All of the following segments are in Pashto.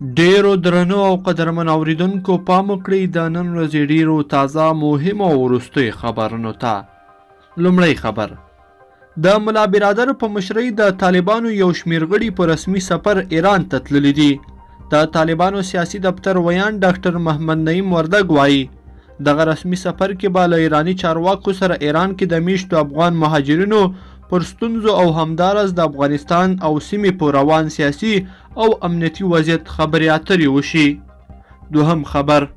ډیرو درنو او قدرمن اوریدونکو پام وکړئ د نن ورځې ډیرو تازه مهمو او وروستیو خبرونو ته. لومړی خبر: د ملا برادر په مشرۍ د طالبانو یو شمېر غړي په رسمي سفر ایران ته تللي دي. د طالبانو سیاسي دفتر ویان ډاکټر محمد نعیم وردګ وایي دغه رسمي سفر کې به له ایراني چارواکو سره ایران کې د میشتو افغان مهاجرینو پر ستونزو او همداراز د افغانستان او سیمې په روان سیاسي او امنیتي وضعیت خبرې اترې وشي. دوهم خبر: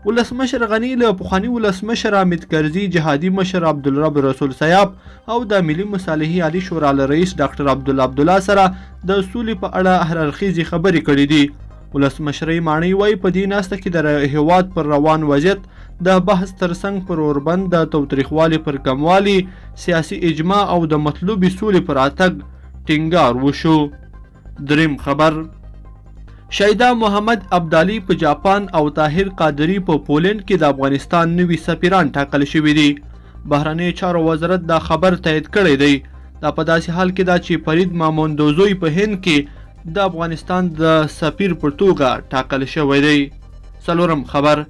ولسمشر غني له پخواني ولسمشر حامد کرزي، جهادي مشر عبدالرب رسول سیاب او د ملي مصالحې عالي شورا له رئیس ډاکټر عبدالله سره د سولې په اړه هررخیزې خبرې کړې دي. ولسمشرۍ ماڼۍ وایي په دې ناسته کې د هیواد پر روان وضعیت د بحث ترڅنګ پر اوربند د تاوتریخوالي پر کموالي، سیاسي اجماع او د مطلوبې سولې پر راتګ ټینګار وشو. دریم خبر: شهیدا محمد ابدالي په جاپان او طاهر قادري په پولینډ کې د افغانستان نوي سفیران ټاکل شوي دي. بهرنیو چارو وزارت دا خبر تایید کړی دی. دا په داسې حال کې ده چې فرید ماموندوزوی په هند کې د افغانستان د سفیر په توګه ټاکل شوی دی. څلورم خبر: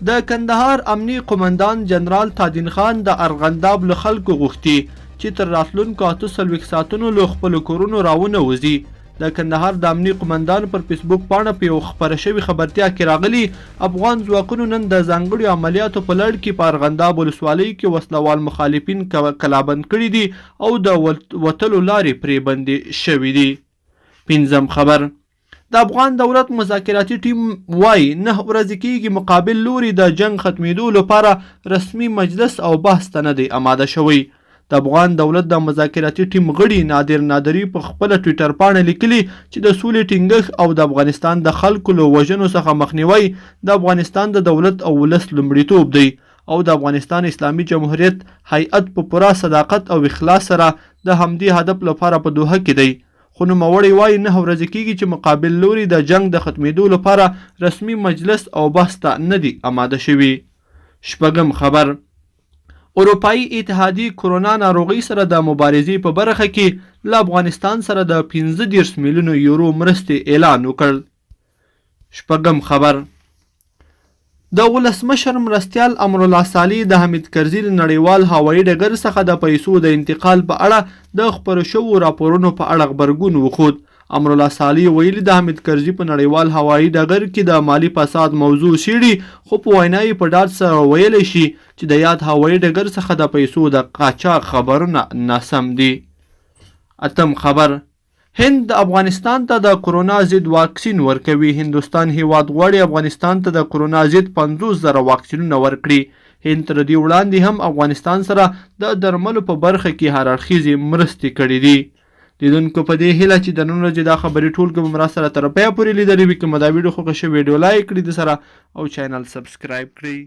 د کندهار امني قومندان جنرال تادین خان د ارغنداب له خلکو غوښتي چې تر راتلونکو 48 ساعتونو له خپلو کورونو راونه وځي. د کندهار د امني قومندان پر فیسبوک پاڼه په یو خپره شوې خبرتیا کې راغلي افغان ځواکونو نن د ځانګړو عملیاتو په لړ کې په ارغنداب ولسوالۍ کې وسلوال مخالفین کلابند کړي دي او د وتلو لارې پرې بندې شوي دي. پنځم خبر: د افغان دولت مذاکراتي ټیم وایي 9 ورځې کېږي مقابل لوري د جنگ ختمېدو لپاره رسمي مجلس او بحث ته نه دی اماده شوی. د افغان دولت د مذاکراتي ټیم غړي نادر نادري په خپله ټویټر پاڼه لیکلي چې د سولې ټینګښت او د افغانستان د خلکو له وژنو څخه مخنیوی د افغانستان د دولت او ولس لومړیتوب دی او د افغانستان اسلامي جمهوریت هیئت په پوره صداقت او اخلاص سره د همدې هدف لپاره په دوحه کې دی. خو نوموړی وایي 9 ورځې کېږي چې مقابل لوري د جنگ د ختمېدو لپاره رسمي مجلس او بحث ته نه دی اماده شوي. شپږم خبر: اروپایي اتحادیې کرونا ناروغۍ سره د مبارزې په برخه کې له افغانستان سره د 15 میلیونو یورو مرستې اعلان وکړ. شپږم خبر: د ولسمشر مرستیال امرالله صالح د حامد کرزي له نړیوال هوایي ډګر څخه د پیسو د انتقال په اړه د خپرو شوو راپورونو په اړه غبرګون وښود. امرالله صالح ویلي د حامد کرزي په نړیوال هوایي ډګر کې د مالي فساد موضوع څېړي خو په وینا یې په ډاډ سره ویلی شي چې د یاد هوایي ډګر څخه د پیسو د قاچاق خبرونه ناسم دي. اتم خبر: هند د افغانستان ته د کرونا ضد واکسین ورکوي. هندوستان هیواد غواړي افغانستان ته د کرونا ضد 50,000 واکسینونه ورکړي. هند تر دې وړاندې هم افغانستان سره د درملو په برخه کې هررخیزې مرستې کړي دي. لیدونکو په دې هیله چې د نن ورځې دا خبرې ټولګه به مرا سره تر پایه پورې لیدلې وي. که مو دا ویډیو خوښه شوې ویډیو لایک کړئ د سره او چینل سبسکرایب کړئ.